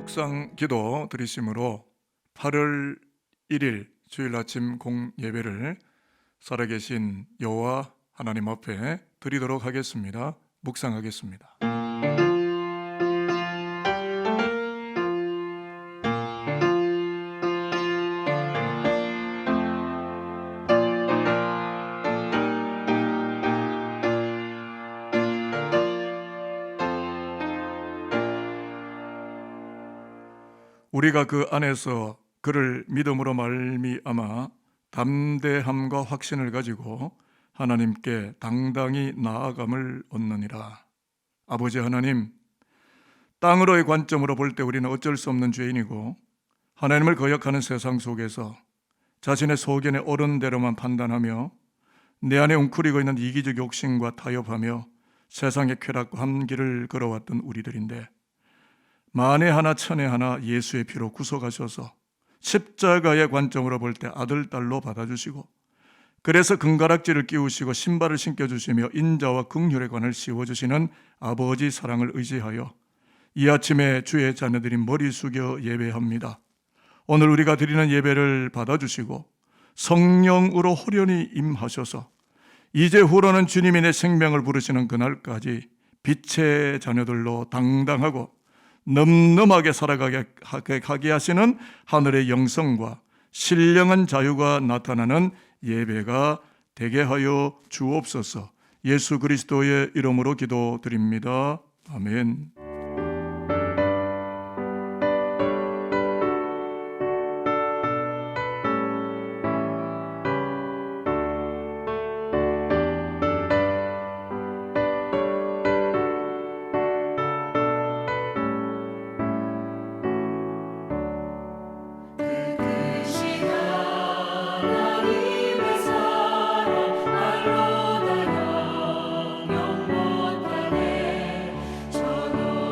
묵상 기도 드리심으로 8월 1일 주일 아침 공예배를 살아계신 여호와 하나님 앞에 드리도록 하겠습니다. 묵상하겠습니다. 우리가 그 안에서 그를 믿음으로 말미암아 담대함과 확신을 가지고 하나님께 당당히 나아감을 얻느니라. 아버지 하나님, 땅으로의 관점으로 볼 때 우리는 어쩔 수 없는 죄인이고 하나님을 거역하는 세상 속에서 자신의 소견에 옳은 대로만 판단하며 내 안에 웅크리고 있는 이기적 욕심과 타협하며 세상의 쾌락과 함길을 걸어왔던 우리들인데, 만에 하나 천에 하나 예수의 피로 구속하셔서 십자가의 관점으로 볼 때 아들, 딸로 받아주시고, 그래서 금가락지를 끼우시고 신발을 신겨주시며 인자와 긍휼의 관을 씌워주시는 아버지 사랑을 의지하여 이 아침에 주의 자녀들이 머리 숙여 예배합니다. 오늘 우리가 드리는 예배를 받아주시고 성령으로 호련히 임하셔서 이제후로는 주님이 내 생명을 부르시는 그날까지 빛의 자녀들로 당당하고 늠름하게 살아가게 하게 하시는 하늘의 영성과 신령한 자유가 나타나는 예배가 되게 하여 주옵소서. 예수 그리스도의 이름으로 기도드립니다. 아멘. 저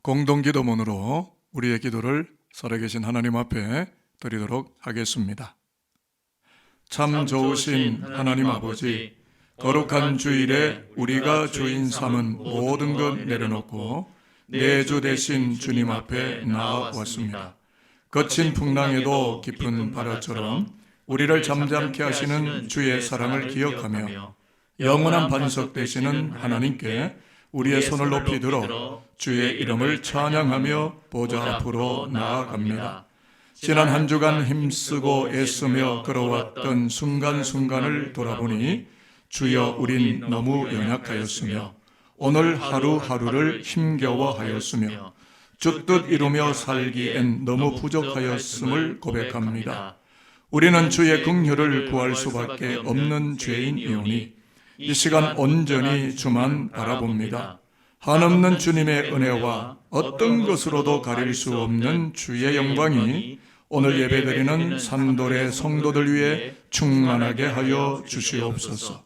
공동기도문으로 우리의 기도를 살아계신 하나님 앞에 드리도록 하겠습니다. 참 좋으신 하나님 아버지, 거룩한 주일에 우리가 주인 삼은 모든 것 내려놓고 내 주 되신 주님 앞에 나아왔습니다. 거친 풍랑에도 깊은 바다처럼 우리를 잠잠케 하시는 주의 사랑을 기억하며 영원한 반석 되시는 하나님께 우리의 손을 높이 들어 주의 이름을 찬양하며 보좌 앞으로 나아갑니다. 지난 한 주간 힘쓰고 애쓰며 걸어왔던 순간순간을 돌아보니 주여, 우린 너무 연약하였으며 오늘 하루하루를 힘겨워하였으며 주 뜻 이루며 살기엔 너무 부족하였음을 고백합니다. 우리는 주의 긍휼을 구할 수밖에 없는 죄인이오니 이 시간 온전히 주만 바라봅니다. 한없는 주님의 은혜와 어떤 것으로도 가릴 수 없는 주의 영광이 오늘 예배드리는 산돌의 성도들 위해 충만하게 하여 주시옵소서.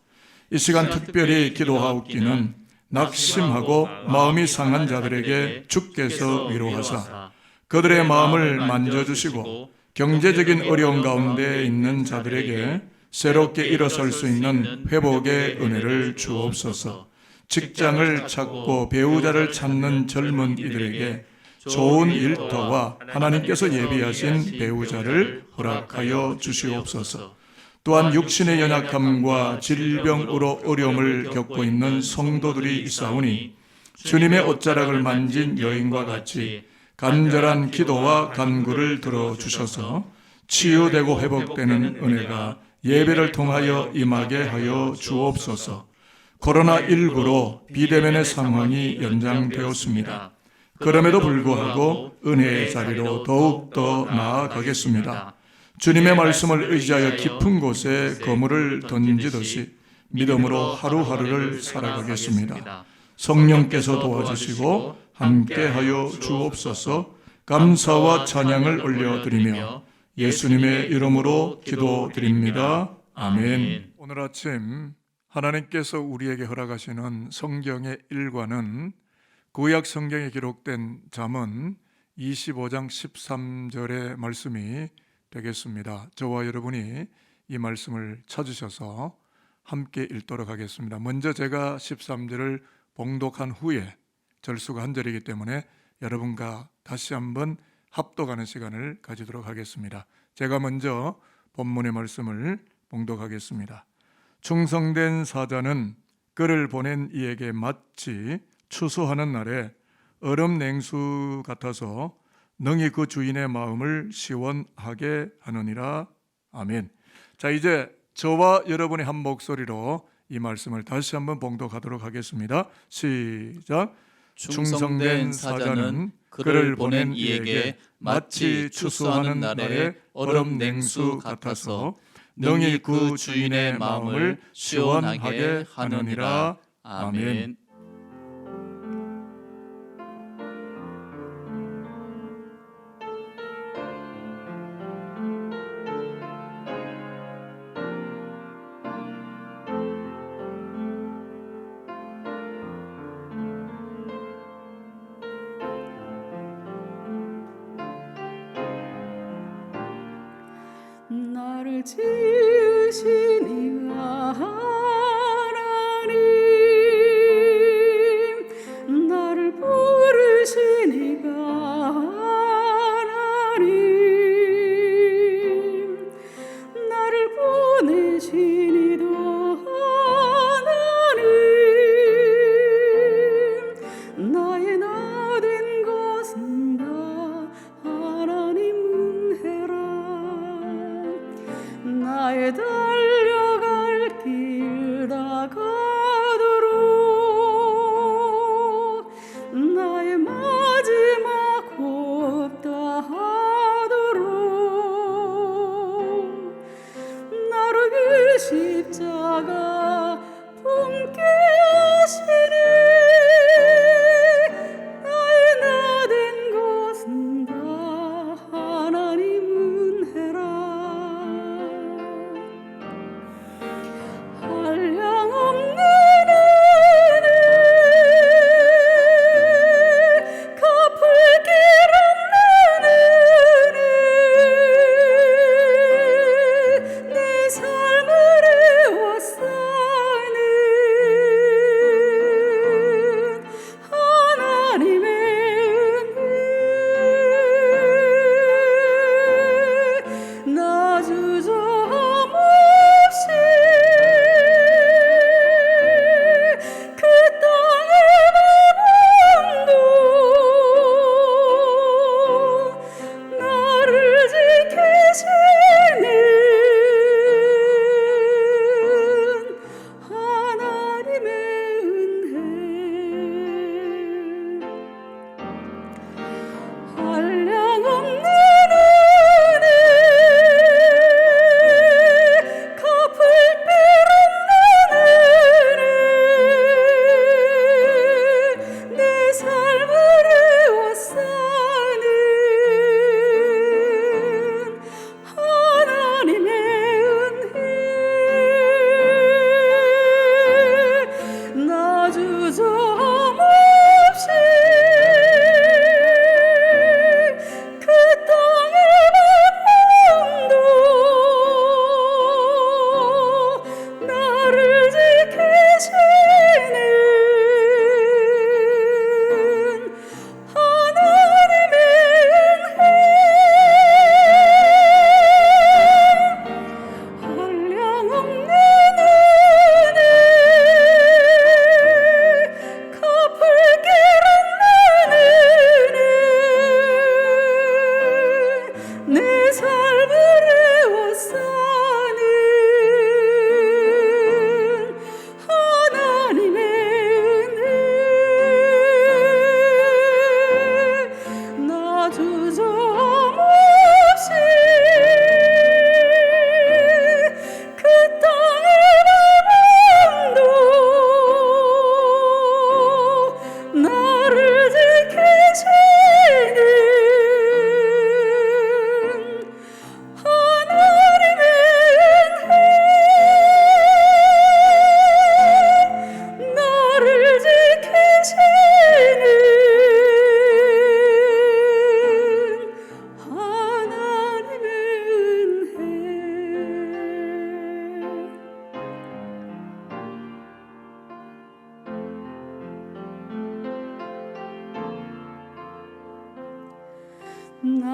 이 시간 특별히 기도하옵기는 낙심하고 마음이 상한 자들에게 주께서 위로하사 그들의 마음을 만져주시고 경제적인 어려움 가운데 있는 자들에게 새롭게 일어설 수 있는 회복의 은혜를 주옵소서. 직장을 찾고 배우자를 찾는 젊은 이들에게 좋은 일터와 하나님께서 예비하신 배우자를 허락하여 주시옵소서. 또한 육신의 연약함과 질병으로 어려움을 겪고 있는 성도들이 있사오니 주님의 옷자락을 만진 여인과 같이 간절한 기도와 간구를 들어주셔서 치유되고 회복되는 은혜가 예배를 통하여 임하게 하여 주옵소서. 코로나19로 비대면의 상황이 연장되었습니다. 그럼에도 불구하고 은혜의 자리로 더욱더 나아가겠습니다. 주님의 말씀을 의지하여 깊은 곳에 거물을 던지듯이 믿음으로 하루하루를 살아가겠습니다. 성령께서 도와주시고 함께하여 주옵소서. 감사와 찬양을 올려드리며 예수님의 이름으로 기도드립니다. 아멘. 오늘 아침 하나님께서 우리에게 허락하시는 성경의 일과는 구약 성경에 기록된 잠언 25장 13절의 말씀이 되겠습니다. 저와 여러분이 이 말씀을 찾으셔서 함께 읽도록 하겠습니다. 먼저 제가 13절을 봉독한 후에 절수가 한 절이기 때문에 여러분과 다시 한번 합독하는 시간을 가지도록 하겠습니다. 제가 먼저 본문의 말씀을 봉독하겠습니다. 충성된 사자는 그를 보낸 이에게 마치 추수하는 날에 얼음 냉수 같아서 능히 그 주인의 마음을 시원하게 하느니라. 아멘. 자, 이제 저와 여러분이 한 목소리로 이 말씀을 다시 한번 봉독하도록 하겠습니다. 시작. 충성된 사자는 그를 보낸 이에게 마치 추수하는 날에 얼음 냉수 같아서 능히 그 주인의 마음을 시원하게 하느니라. 아멘. 나를 지으신 이 하나님, 나를 부르신 이가 하나님, 나를 보내신 이도 하나님, 나의 나 된 것은 다 하나님 은혜라.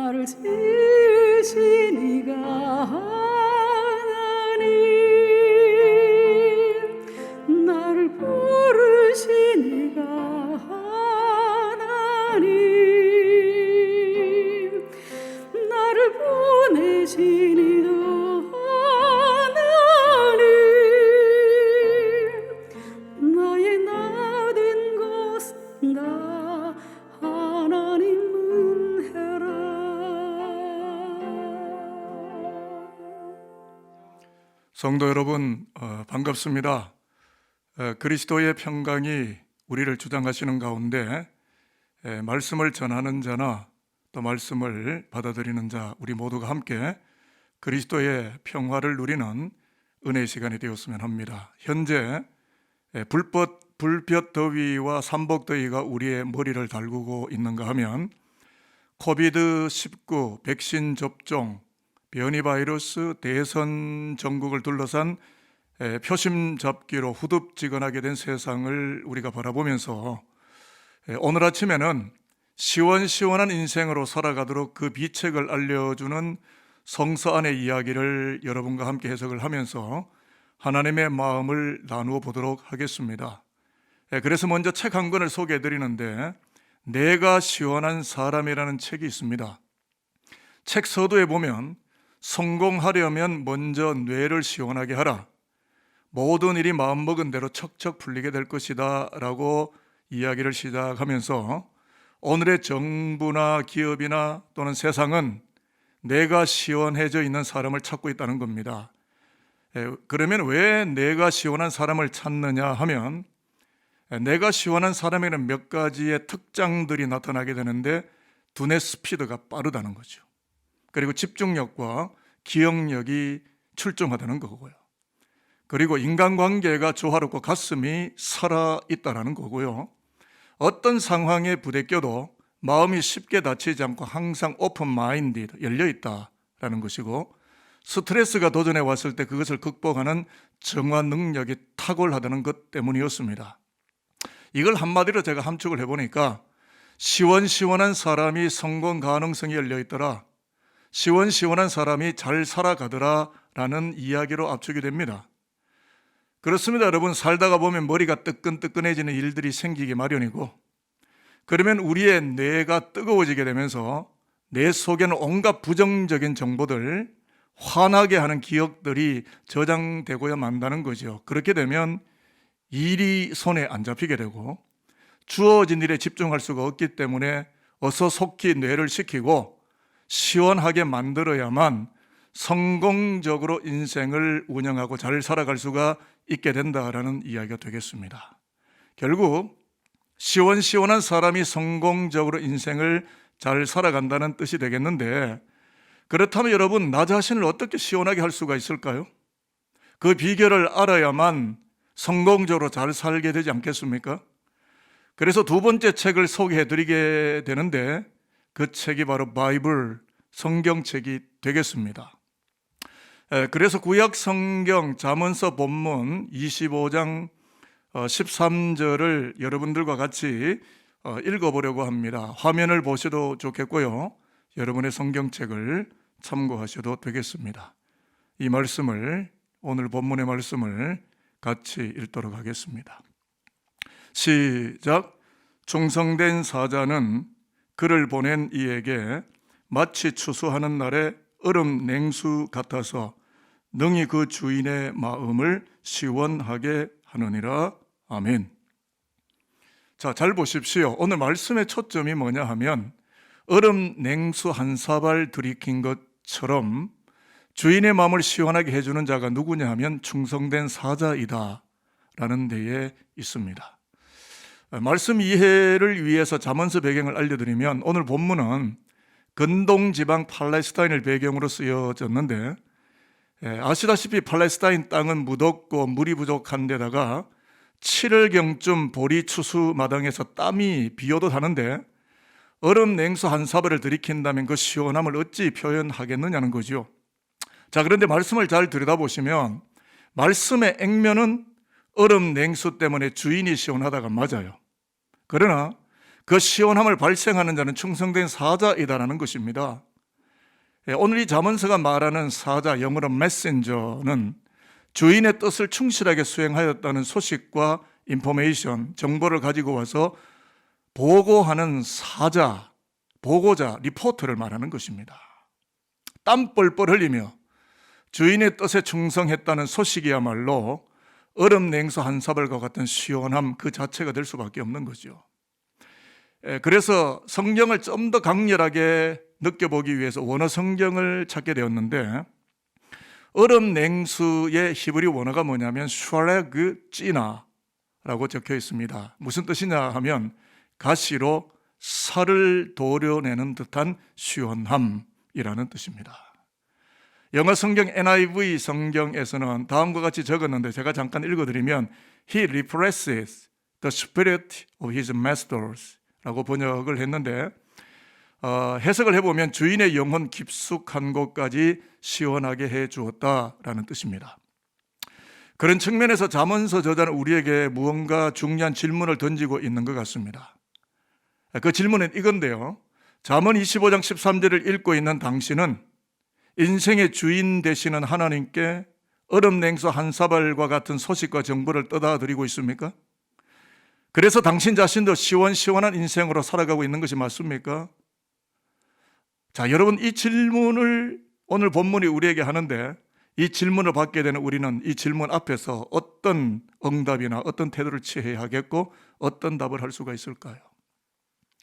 나를 지으신 이가 하나님, 나를 부르신 이가 하나님, 나를 보내신 이도 하나님, 나의 나 된 것은 다 하나님 은혜라. 성도 여러분, 반갑습니다. 그리스도의 평강이 우리를 주장하시는 가운데 말씀을 전하는 자나 또 말씀을 받아들이는 자, 우리 모두가 함께 그리스도의 평화를 누리는 은혜의 시간이 되었으면 합니다. 현재 불볕 더위와 삼복 더위가 우리의 머리를 달구고 있는가 하면 코비드-19 백신 접종, 변이 바이러스, 대선 전국을 둘러싼 표심 잡기로 후덥지근하게 된 세상을 우리가 바라보면서 오늘 아침에는 시원시원한 인생으로 살아가도록 그 비책을 알려주는 성서 안의 이야기를 여러분과 함께 해석을 하면서 하나님의 마음을 나누어 보도록 하겠습니다. 그래서 먼저 책 한 권을 소개해 드리는데, 내가 시원한 사람이라는 책이 있습니다. 책 서두에 보면 성공하려면 먼저 뇌를 시원하게 하라, 모든 일이 마음먹은 대로 척척 풀리게 될 것이다 라고 이야기를 시작하면서 오늘의 정부나 기업이나 또는 세상은 내가 시원해져 있는 사람을 찾고 있다는 겁니다. 그러면 왜 내가 시원한 사람을 찾느냐 하면, 내가 시원한 사람에는 몇 가지의 특장들이 나타나게 되는데 두뇌 스피드가 빠르다는 거죠. 그리고 집중력과 기억력이 출중하다는 거고요. 그리고 인간관계가 조화롭고 가슴이 살아있다는 거고요. 어떤 상황에 부대껴도 마음이 쉽게 다치지 않고 항상 오픈 마인디드, 열려있다라는 것이고, 스트레스가 도전해 왔을 때 그것을 극복하는 정화 능력이 탁월하다는 것 때문이었습니다. 이걸 한마디로 제가 함축을 해보니까 시원시원한 사람이 성공 가능성이 열려있더라, 시원시원한 사람이 잘 살아가더라 라는 이야기로 압축이 됩니다. 그렇습니다. 여러분, 살다가 보면 머리가 뜨끈뜨끈해지는 일들이 생기기 마련이고, 그러면 우리의 뇌가 뜨거워지게 되면서 뇌 속에는 온갖 부정적인 정보들, 화나게 하는 기억들이 저장되고야 만다는 거죠. 그렇게 되면 일이 손에 안 잡히게 되고 주어진 일에 집중할 수가 없기 때문에 어서 속히 뇌를 식히고 시원하게 만들어야만 성공적으로 인생을 운영하고 잘 살아갈 수가 있게 된다라는 이야기가 되겠습니다. 결국 시원시원한 사람이 성공적으로 인생을 잘 살아간다는 뜻이 되겠는데, 그렇다면 여러분, 나 자신을 어떻게 시원하게 할 수가 있을까요? 그 비결을 알아야만 성공적으로 잘 살게 되지 않겠습니까? 그래서 두 번째 책을 소개해 드리게 되는데, 그 책이 바로 바이블, 성경책이 되겠습니다. 그래서 구약 성경 잠언서 본문 25장 13절을 여러분들과 같이 읽어보려고 합니다. 화면을 보셔도 좋겠고요, 여러분의 성경책을 참고하셔도 되겠습니다. 이 말씀을, 오늘 본문의 말씀을 같이 읽도록 하겠습니다. 시작. 충성된 사자는 그를 보낸 이에게 마치 추수하는 날에 얼음 냉수 같아서 능히 그 주인의 마음을 시원하게 하느니라. 아멘. 자, 잘 보십시오. 오늘 말씀의 초점이 뭐냐 하면, 얼음 냉수 한 사발 들이킨 것처럼 주인의 마음을 시원하게 해주는 자가 누구냐 하면 충성된 사자이다 라는 데에 있습니다. 말씀 이해를 위해서 잠언서 배경을 알려드리면, 오늘 본문은 근동 지방 팔레스타인을 배경으로 쓰여졌는데, 아시다시피 팔레스타인 땅은 무덥고 물이 부족한 데다가 7월경쯤 보리 추수 마당에서 땀이 비어도 하는데 얼음 냉수 한 사발을 들이킨다면 그 시원함을 어찌 표현하겠느냐는 거죠. 자, 그런데 말씀을 잘 들여다보시면 말씀의 액면은 얼음 냉수 때문에 주인이 시원하다가 맞아요. 그러나 그 시원함을 발생하는 자는 충성된 사자이다라는 것입니다. 오늘 이 잠언서가 말하는 사자, 영어로 메신저는 주인의 뜻을 충실하게 수행하였다는 소식과 인포메이션, 정보를 가지고 와서 보고하는 사자, 보고자, 리포터를 말하는 것입니다. 땀 뻘뻘 흘리며 주인의 뜻에 충성했다는 소식이야말로 얼음 냉수 한 사발과 같은 시원함 그 자체가 될 수밖에 없는 거죠. 그래서 성경을 좀 더 강렬하게 느껴보기 위해서 원어 성경을 찾게 되었는데, 얼음 냉수의 히브리 원어가 뭐냐면 슈레그 찌나라고 적혀 있습니다. 무슨 뜻이냐 하면 가시로 살을 도려내는 듯한 시원함이라는 뜻입니다. 영어 성경 NIV 성경에서는 다음과 같이 적었는데 제가 잠깐 읽어드리면 He represses the spirit of his masters 라고 번역을 했는데, 해석을 해보면 주인의 영혼 깊숙한 곳까지 시원하게 해주었다라는 뜻입니다. 그런 측면에서 잠언서 저자는 우리에게 무언가 중요한 질문을 던지고 있는 것 같습니다. 그 질문은 이건데요, 잠언 25장 13절을 읽고 있는 당신은 인생의 주인 되시는 하나님께 얼음 냉수 한 사발과 같은 소식과 정보를 떠다 드리고 있습니까? 그래서 당신 자신도 시원시원한 인생으로 살아가고 있는 것이 맞습니까? 자, 여러분, 이 질문을 오늘 본문이 우리에게 하는데, 이 질문을 받게 되는 우리는 이 질문 앞에서 어떤 응답이나 어떤 태도를 취해야 하겠고 어떤 답을 할 수가 있을까요?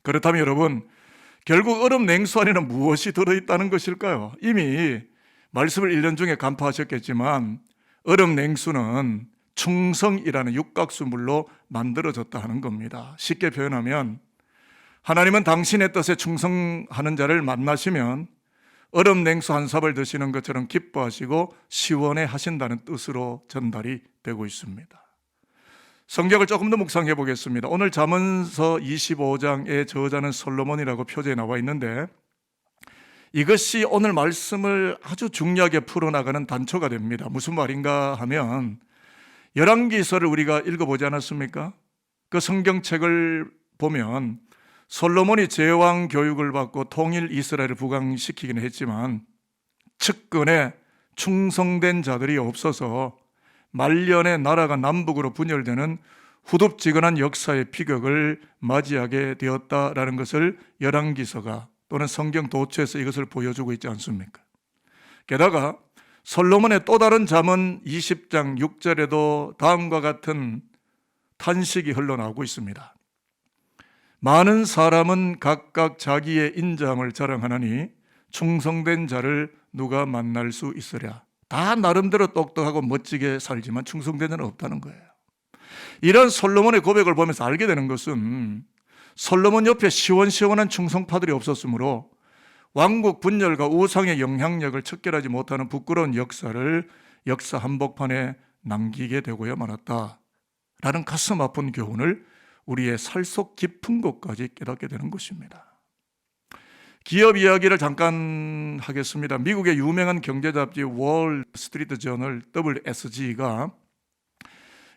그렇다면 여러분, 결국 얼음 냉수 안에는 무엇이 들어있다는 것일까요? 이미 말씀을 1년 중에 간파하셨겠지만 얼음 냉수는 충성이라는 육각수물로 만들어졌다 하는 겁니다. 쉽게 표현하면 하나님은 당신의 뜻에 충성하는 자를 만나시면 얼음 냉수 한 삽을 드시는 것처럼 기뻐하시고 시원해 하신다는 뜻으로 전달이 되고 있습니다. 성경을 조금 더 묵상해 보겠습니다. 오늘 잠언서 25장의 저자는 솔로몬이라고 표제에 나와 있는데, 이것이 오늘 말씀을 아주 중요하게 풀어나가는 단초가 됩니다. 무슨 말인가 하면 열왕기서를 우리가 읽어보지 않았습니까? 그 성경책을 보면 솔로몬이 제왕 교육을 받고 통일 이스라엘을 부강시키기는 했지만 측근에 충성된 자들이 없어서 말년에 나라가 남북으로 분열되는 후덥지근한 역사의 비극을 맞이하게 되었다라는 것을 열왕기서가 또는 성경 도처에서 이것을 보여주고 있지 않습니까? 게다가 솔로몬의 또 다른 잠언 20장 6절에도 다음과 같은 탄식이 흘러나오고 있습니다. 많은 사람은 각각 자기의 인자함을 자랑하나니 충성된 자를 누가 만날 수 있으랴. 다 나름대로 똑똑하고 멋지게 살지만 충성된 자는 없다는 거예요. 이런 솔로몬의 고백을 보면서 알게 되는 것은 솔로몬 옆에 시원시원한 충성파들이 없었으므로 왕국 분열과 우상의 영향력을 척결하지 못하는 부끄러운 역사를 역사 한복판에 남기게 되고야 말았다라는 가슴 아픈 교훈을 우리의 살 속 깊은 곳까지 깨닫게 되는 것입니다. 기업 이야기를 잠깐 하겠습니다. 미국의 유명한 경제 잡지 월 스트리트 저널 WSG가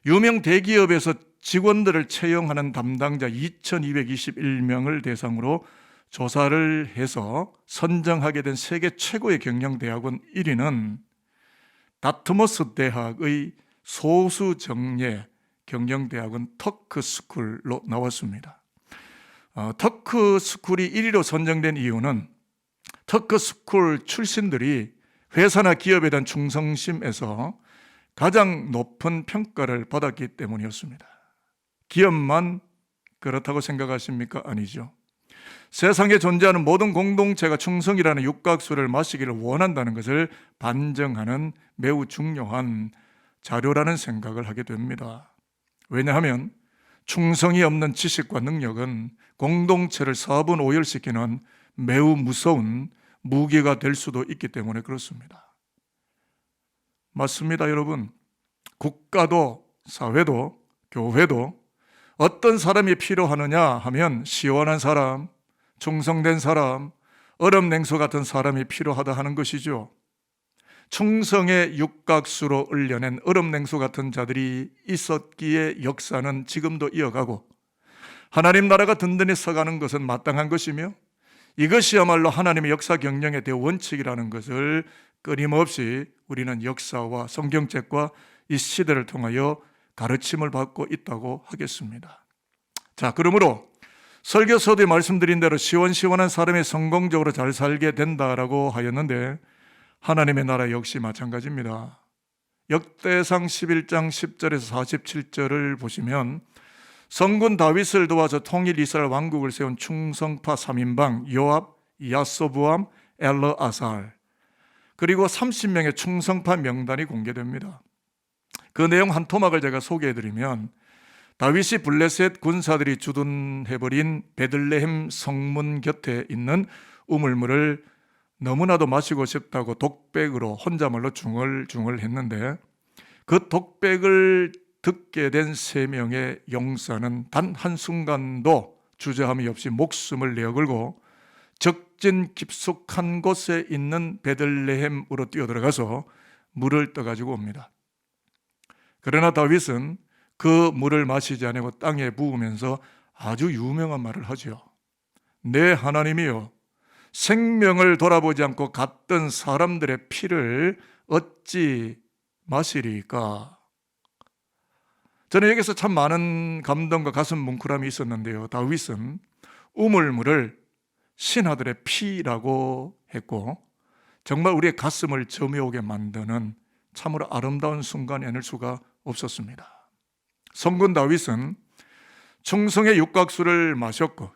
유명 대기업에서 직원들을 채용하는 담당자 2221명을 대상으로 조사를 해서 선정하게 된 세계 최고의 경영대학원 1위는 다트머스 대학의 소수정예 경영대학원 터크스쿨로 나왔습니다. 터크스쿨이 1위로 선정된 이유는 터크스쿨 출신들이 회사나 기업에 대한 충성심에서 가장 높은 평가를 받았기 때문이었습니다. 기업만 그렇다고 생각하십니까? 아니죠. 세상에 존재하는 모든 공동체가 충성이라는 육각수를 마시기를 원한다는 것을 반증하는 매우 중요한 자료라는 생각을 하게 됩니다. 왜냐하면 충성이 없는 지식과 능력은 공동체를 사분오열시키는 매우 무서운 무기가 될 수도 있기 때문에 그렇습니다. 맞습니다, 여러분. 국가도 사회도 교회도 어떤 사람이 필요하느냐 하면 시원한 사람, 충성된 사람, 얼음 냉수 같은 사람이 필요하다 하는 것이죠. 충성의 육각수로 을려낸 얼음 냉수 같은 자들이 있었기에 역사는 지금도 이어가고 하나님 나라가 든든히 서가는 것은 마땅한 것이며 이것이야말로 하나님의 역사 경영의 대원칙이라는 것을 끊임없이 우리는 역사와 성경책과 이 시대를 통하여 가르침을 받고 있다고 하겠습니다. 자, 그러므로 설교서도에 말씀드린 대로 시원시원한 사람이 성공적으로 잘 살게 된다라고 하였는데 하나님의 나라 역시 마찬가지입니다. 역대상 11장 10절에서 47절을 보시면 성군 다윗을 도와서 통일 이스라엘 왕국을 세운 충성파 3인방 요압, 야소부암, 엘르아살 그리고 30명의 충성파 명단이 공개됩니다. 그 내용 한 토막을 제가 소개해드리면 다윗이 블레셋 군사들이 주둔해버린 베들레헴 성문 곁에 있는 우물물을 너무나도 마시고 싶다고 독백으로 혼자말로 중얼중얼 했는데 그 독백을 듣게 된 3명의 용사는 단 한순간도 주저함이 없이 목숨을 내어걸고 적진 깊숙한 곳에 있는 베들레헴으로 뛰어들어가서 물을 떠가지고 옵니다. 그러나 다윗은 그 물을 마시지 않고 땅에 부으면서 아주 유명한 말을 하죠. 내 하나님이여, 생명을 돌아보지 않고 갔던 사람들의 피를 어찌 마시리까? 저는 여기서 참 많은 감동과 가슴 뭉클함이 있었는데요. 다윗은 우물물을 신하들의 피라고 했고 정말 우리의 가슴을 저며오게 만드는 참으로 아름다운 순간이 아닐 수가 없었습니다. 성군 다윗은 충성의 육각수를 마셨고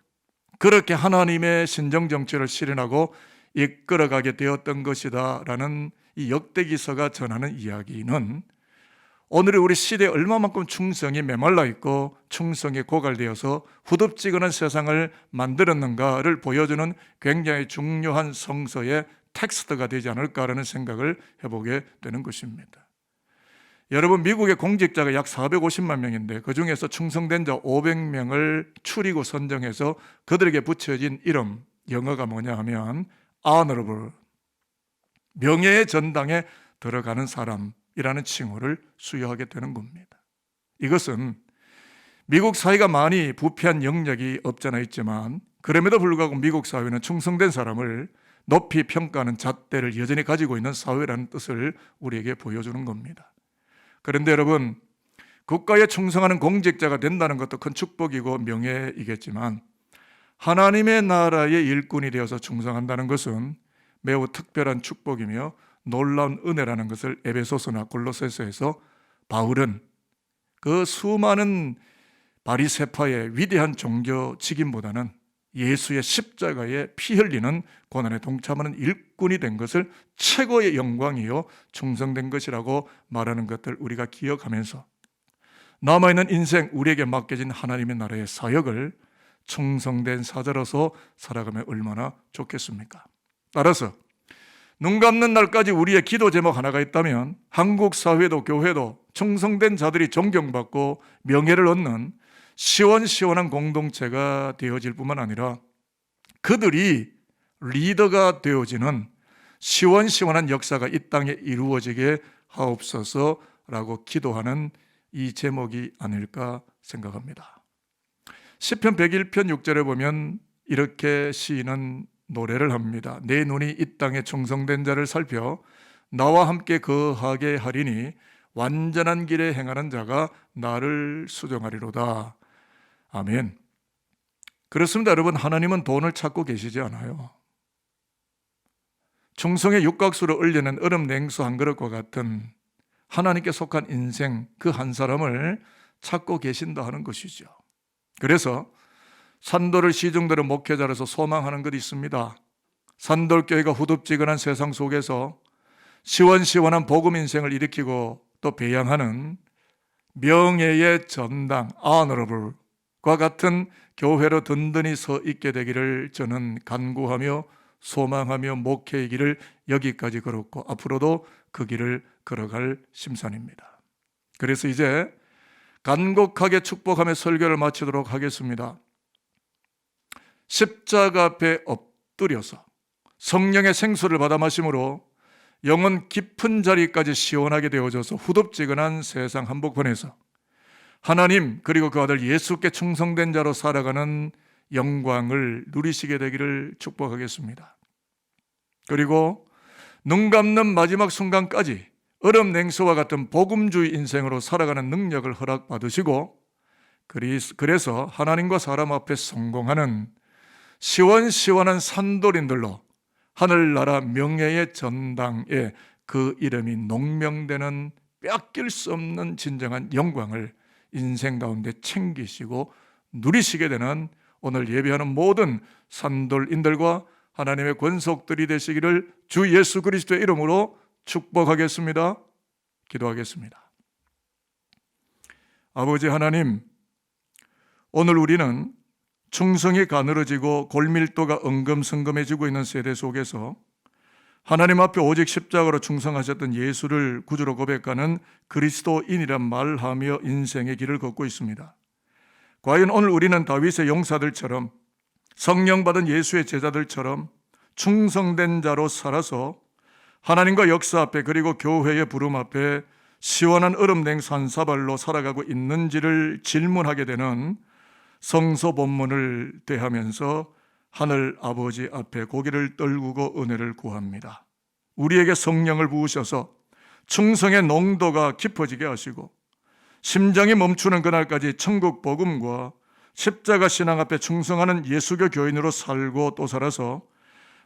그렇게 하나님의 신정정치를 실현하고 이끌어가게 되었던 것이다 라는 이 역대기서가 전하는 이야기는 오늘의 우리 시대에 얼마만큼 충성이 메말라 있고 충성이 고갈되어서 후덥지근한 세상을 만들었는가를 보여주는 굉장히 중요한 성서의 텍스트가 되지 않을까라는 생각을 해보게 되는 것입니다. 여러분, 미국의 공직자가 약 450만 명인데 그 중에서 충성된 자 500명을 추리고 선정해서 그들에게 붙여진 이름, 영어가 뭐냐 하면 honorable, 명예의 전당에 들어가는 사람이라는 칭호를 수여하게 되는 겁니다. 이것은 미국 사회가 많이 부패한 영역이 없잖아 있지만 그럼에도 불구하고 미국 사회는 충성된 사람을 높이 평가하는 잣대를 여전히 가지고 있는 사회라는 뜻을 우리에게 보여주는 겁니다. 그런데 여러분, 국가에 충성하는 공직자가 된다는 것도 큰 축복이고 명예이겠지만 하나님의 나라의 일꾼이 되어서 충성한다는 것은 매우 특별한 축복이며 놀라운 은혜라는 것을 에베소서나 골로새서에서 바울은 그 수많은 바리새파의 위대한 종교 직임보다는 예수의 십자가에 피 흘리는 고난에 동참하는 일꾼이 된 것을 최고의 영광이요 충성된 것이라고 말하는 것들 우리가 기억하면서 남아있는 인생 우리에게 맡겨진 하나님의 나라의 사역을 충성된 사자로서 살아가면 얼마나 좋겠습니까? 따라서 눈 감는 날까지 우리의 기도 제목 하나가 있다면 한국 사회도 교회도 충성된 자들이 존경받고 명예를 얻는 시원시원한 공동체가 되어질 뿐만 아니라 그들이 리더가 되어지는 시원시원한 역사가 이 땅에 이루어지게 하옵소서라고 기도하는 이 제목이 아닐까 생각합니다. 시편 101편 6절에 보면 이렇게 시인은 노래를 합니다. 내 눈이 이 땅에 충성된 자를 살펴 나와 함께 거하게 하리니 완전한 길에 행하는 자가 나를 수정하리로다. 아멘. 그렇습니다. 여러분, 하나님은 돈을 찾고 계시지 않아요. 충성의 육각수로 얼려낸 얼음 냉수 한 그릇과 같은 하나님께 속한 인생 그 한 사람을 찾고 계신다 하는 것이죠. 그래서 산돌을 시중대로 목회자로서 소망하는 것이 있습니다. 산돌교회가 후덥지근한 세상 속에서 시원시원한 복음 인생을 일으키고 또 배양하는 명예의 전당 honorable과 같은 교회로 든든히 서 있게 되기를 저는 간구하며 소망하며 목회의 길을 여기까지 걸었고 앞으로도 그 길을 걸어갈 심산입니다. 그래서 이제 간곡하게 축복하며 설교를 마치도록 하겠습니다. 십자가 앞에 엎드려서 성령의 생수를 받아 마심으로 영혼 깊은 자리까지 시원하게 되어져서 후덥지근한 세상 한복판에서 하나님 그리고 그 아들 예수께 충성된 자로 살아가는 영광을 누리시게 되기를 축복하겠습니다. 그리고 눈 감는 마지막 순간까지 얼음 냉수와 같은 복음주의 인생으로 살아가는 능력을 허락받으시고, 그래서 하나님과 사람 앞에 성공하는 시원시원한 산돌인들로 하늘나라 명예의 전당에 그 이름이 농명되는 빼앗길 수 없는 진정한 영광을 인생 가운데 챙기시고 누리시게 되는 오늘 예배하는 모든 산돌인들과 하나님의 권속들이 되시기를 주 예수 그리스도의 이름으로 축복하겠습니다. 기도하겠습니다. 아버지 하나님, 오늘 우리는 충성이 가늘어지고 골밀도가 엉금성금해지고 있는 세대 속에서 하나님 앞에 오직 십자가로 충성하셨던 예수를 구주로 고백하는 그리스도인이란 말하며 인생의 길을 걷고 있습니다. 과연 오늘 우리는 다윗의 용사들처럼 성령 받은 예수의 제자들처럼 충성된 자로 살아서 하나님과 역사 앞에 그리고 교회의 부름 앞에 시원한 얼음 냉수 한 사발로 살아가고 있는지를 질문하게 되는 성서 본문을 대하면서 하늘 아버지 앞에 고개를 떨구고 은혜를 구합니다. 우리에게 성령을 부으셔서 충성의 농도가 깊어지게 하시고 심장이 멈추는 그날까지 천국 복음과 십자가 신앙 앞에 충성하는 예수교 교인으로 살고 또 살아서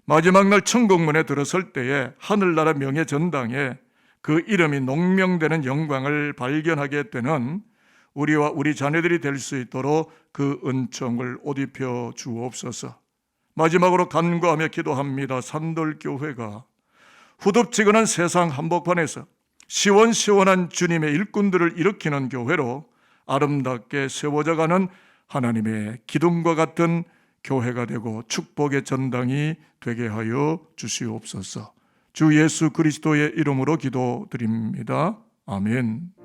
마지막 날 천국문에 들어설 때에 하늘나라 명예 전당에 그 이름이 농명되는 영광을 발견하게 되는 우리와 우리 자녀들이 될 수 있도록 그 은총을 옷 입혀 주옵소서. 마지막으로 간구하며 기도합니다. 산돌교회가 후덥지근한 세상 한복판에서 시원시원한 주님의 일꾼들을 일으키는 교회로 아름답게 세워져가는 하나님의 기둥과 같은 교회가 되고 축복의 전당이 되게 하여 주시옵소서. 주 예수 그리스도의 이름으로 기도드립니다. 아멘.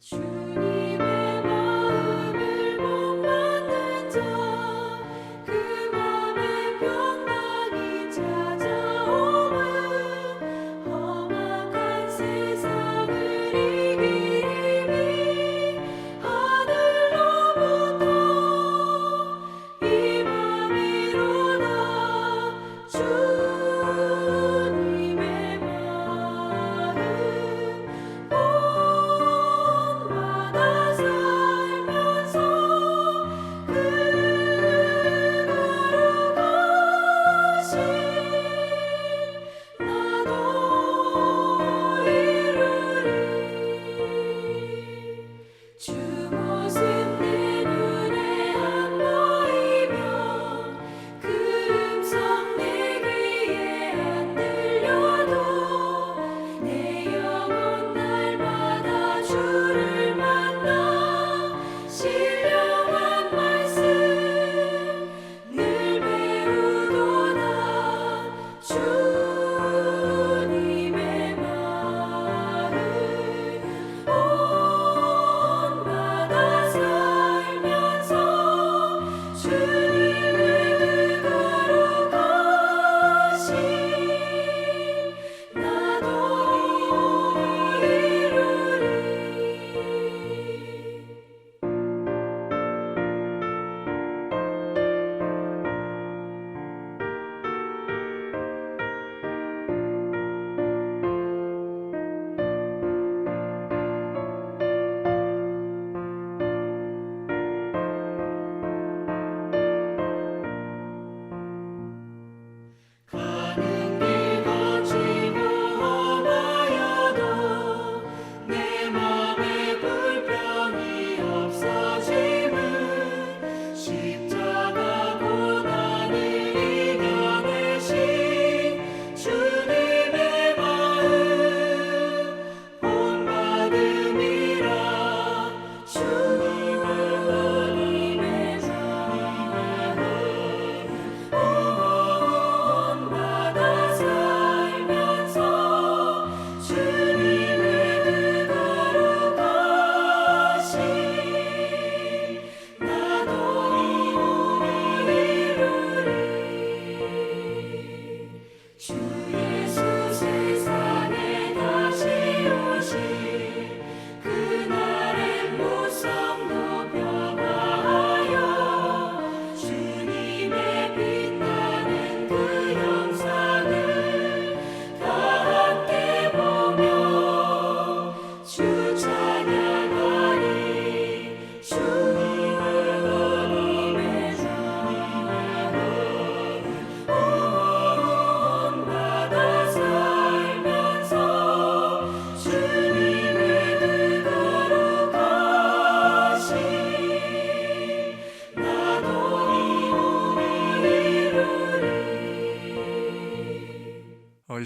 주님의 마음을 못 받는 자 그 맘에 평강이 찾아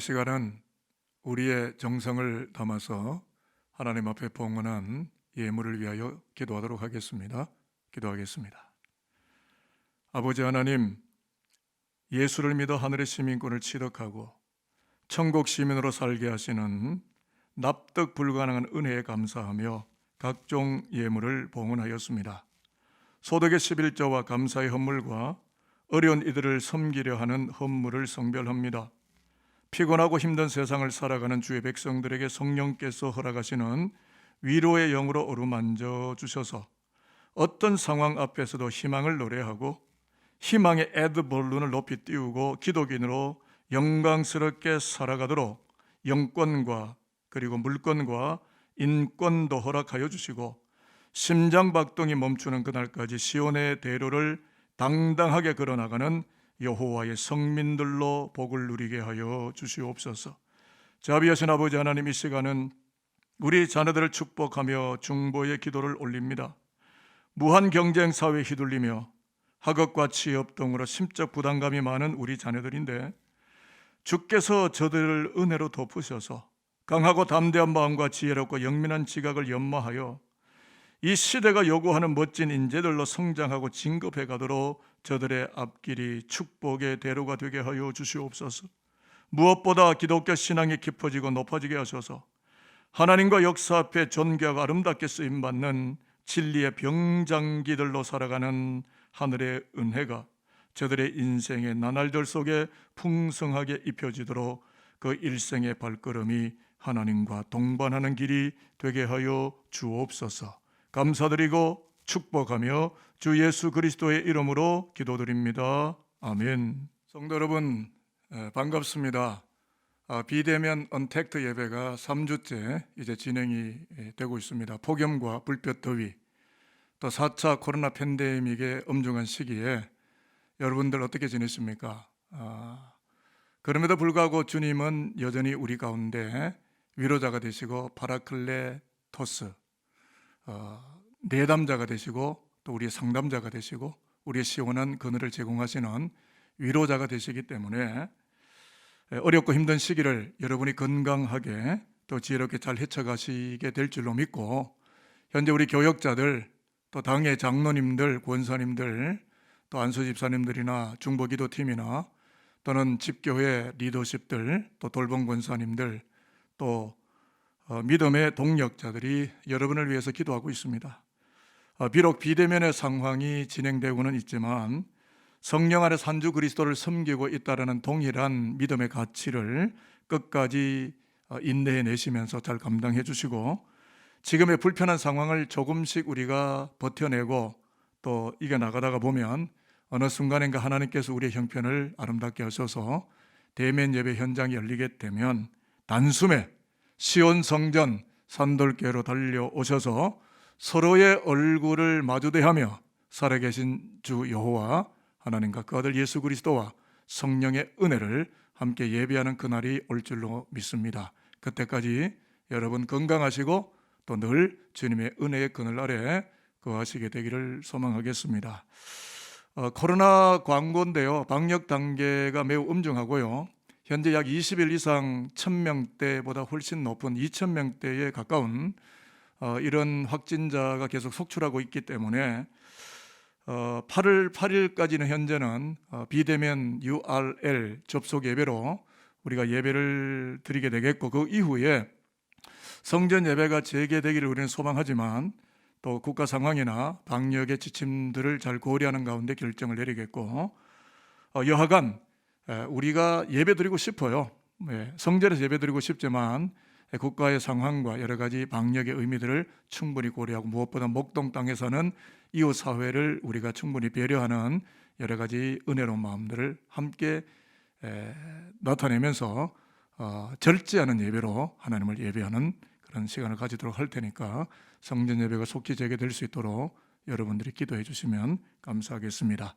시간은 우리의 정성을 담아서 하나님 앞에 봉헌한 예물을 위하여 기도하도록 하겠습니다. 기도하겠습니다. 아버지 하나님, 예수를 믿어 하늘의 시민권을 취득하고 천국 시민으로 살게 하시는 납득 불가능한 은혜에 감사하며 각종 예물을 봉헌하였습니다. 소득의 11조와 감사의 헌물과 어려운 이들을 섬기려 하는 헌물을 성별합니다. 피곤하고 힘든 세상을 살아가는 주의 백성들에게 성령께서 허락하시는 위로의 영으로 어루만져 주셔서 어떤 상황 앞에서도 희망을 노래하고 희망의 에드벌룬을 높이 띄우고 기독인으로 영광스럽게 살아가도록 영권과 그리고 물권과 인권도 허락하여 주시고 심장박동이 멈추는 그날까지 시온의 대로를 당당하게 걸어나가는 여호와의 성민들로 복을 누리게 하여 주시옵소서. 자비하신 아버지 하나님, 이 시간은 우리 자녀들을 축복하며 중보의 기도를 올립니다. 무한 경쟁 사회에 휘둘리며 학업과 취업 등으로 심적 부담감이 많은 우리 자녀들인데 주께서 저들을 은혜로 덮으셔서 강하고 담대한 마음과 지혜롭고 영민한 지각을 연마하여 이 시대가 요구하는 멋진 인재들로 성장하고 진급해 가도록 저들의 앞길이 축복의 대로가 되게 하여 주시옵소서. 무엇보다 기독교 신앙이 깊어지고 높아지게 하셔서 하나님과 역사 앞에 존귀하고 아름답게 쓰임받는 진리의 병장기들로 살아가는 하늘의 은혜가 저들의 인생의 나날들 속에 풍성하게 입혀지도록 그 일생의 발걸음이 하나님과 동반하는 길이 되게 하여 주옵소서. 감사드리고 축복하며 주 예수 그리스도의 이름으로 기도드립니다. 아멘. 성도 여러분, 반갑습니다. 비대면 언택트 예배가 3주째 이제 진행이 되고 있습니다. 폭염과 불볕 더위, 또 4차 코로나 팬데믹의 엄중한 시기에 여러분들 어떻게 지내십니까? 그럼에도 불구하고 주님은 여전히 우리 가운데 위로자가 되시고 파라클레토스, 내담자가 되시고 또 우리의 상담자가 되시고 우리의 시원한 그늘을 제공하시는 위로자가 되시기 때문에 어렵고 힘든 시기를 여러분이 건강하게 또 지혜롭게 잘 헤쳐가시게 될 줄로 믿고, 현재 우리 교역자들 또 당의 장로님들, 권사님들, 또 안수집사님들이나 중보기도팀이나 또는 집교회 리더십들, 또 돌봄 권사님들, 또 믿음의 동력자들이 여러분을 위해서 기도하고 있습니다. 비록 비대면의 상황이 진행되고는 있지만 성령 안에 산주 그리스도를 섬기고 있다는 동일한 믿음의 가치를 끝까지 인내해내시면서 잘 감당해 주시고, 지금의 불편한 상황을 조금씩 우리가 버텨내고 또 이겨나가다가 보면 어느 순간인가 하나님께서 우리의 형편을 아름답게 하셔서 대면 예배 현장이 열리게 되면 단숨에 시온 성전 산돌교회로 달려오셔서 서로의 얼굴을 마주대하며 살아계신 주 여호와 하나님과 그 아들 예수 그리스도와 성령의 은혜를 함께 예배하는 그날이 올 줄로 믿습니다. 그때까지 여러분 건강하시고 또 늘 주님의 은혜의 그늘 아래 거하시게 되기를 소망하겠습니다. 코로나 광고인데요, 방역 단계가 매우 엄중하고요, 현재 약 20일 이상 1000명대보다 훨씬 높은 2000명대에 가까운 이런 확진자가 계속 속출하고 있기 때문에 8월 8일까지는 현재는 비대면 URL 접속 예배로 우리가 예배를 드리게 되겠고, 그 이후에 성전 예배가 재개되기를 우리는 소망하지만 또 국가 상황이나 방역의 지침들을 잘 고려하는 가운데 결정을 내리겠고, 여하간 우리가 예배 드리고 싶어요. 성전에서 예배 드리고 싶지만 국가의 상황과 여러 가지 방역의 의미들을 충분히 고려하고, 무엇보다 목동 땅에서는 이웃 사회를 우리가 충분히 배려하는 여러 가지 은혜로운 마음들을 함께 나타내면서 절제 않은 예배로 하나님을 예배하는 그런 시간을 가지도록 할 테니까 성전 예배가 속히 재개될 수 있도록 여러분들이 기도해 주시면 감사하겠습니다.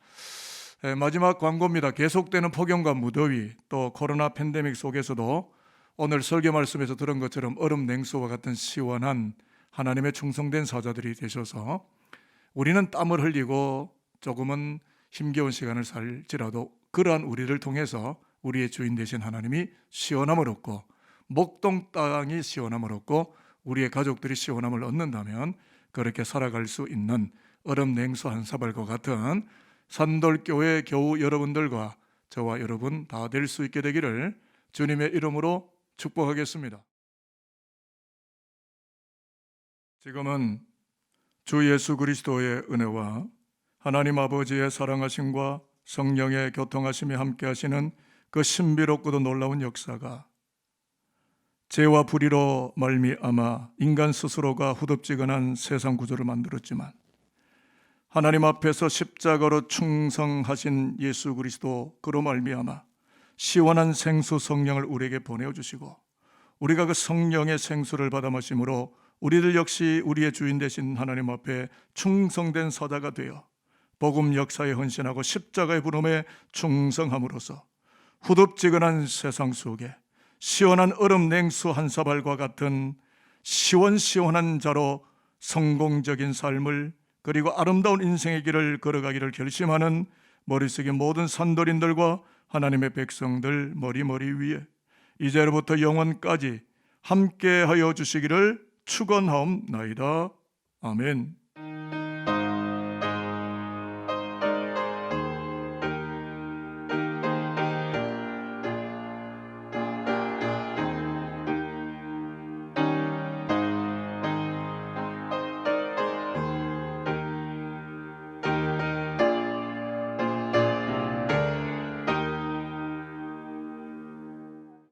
마지막 광고입니다. 계속되는 폭염과 무더위, 또 코로나 팬데믹 속에서도 오늘 설교 말씀에서 들은 것처럼 얼음 냉수와 같은 시원한 하나님의 충성된 사자들이 되셔서 우리는 땀을 흘리고 조금은 힘겨운 시간을 살지라도 그러한 우리를 통해서 우리의 주인 되신 하나님이 시원함을 얻고 목동 땅이 시원함을 얻고 우리의 가족들이 시원함을 얻는다면 그렇게 살아갈 수 있는 얼음 냉수 한 사발과 같은 산돌교회 교우 여러분들과 저와 여러분 다 될 수 있게 되기를 주님의 이름으로 축복하겠습니다. 지금은 주 예수 그리스도의 은혜와 하나님 아버지의 사랑하심과 성령의 교통하심이 함께 하시는 그 신비롭고도 놀라운 역사가 죄와 불의로 말미암아 인간 스스로가 후덥지근한 세상 구조를 만들었지만 하나님 앞에서 십자가로 충성하신 예수 그리스도 그로 말미암아 시원한 생수 성령을 우리에게 보내주시고 우리가 그 성령의 생수를 받아 마심으로 우리들 역시 우리의 주인 되신 하나님 앞에 충성된 사자가 되어 복음 역사에 헌신하고 십자가의 부름에 충성함으로써 후덥지근한 세상 속에 시원한 얼음 냉수 한 사발과 같은 시원시원한 자로 성공적인 삶을 그리고 아름다운 인생의 길을 걸어가기를 결심하는 머릿속의 모든 산돌인들과 하나님의 백성들 머리 위에 이제로부터 영원까지 함께하여 주시기를 축원하옵나이다. 아멘.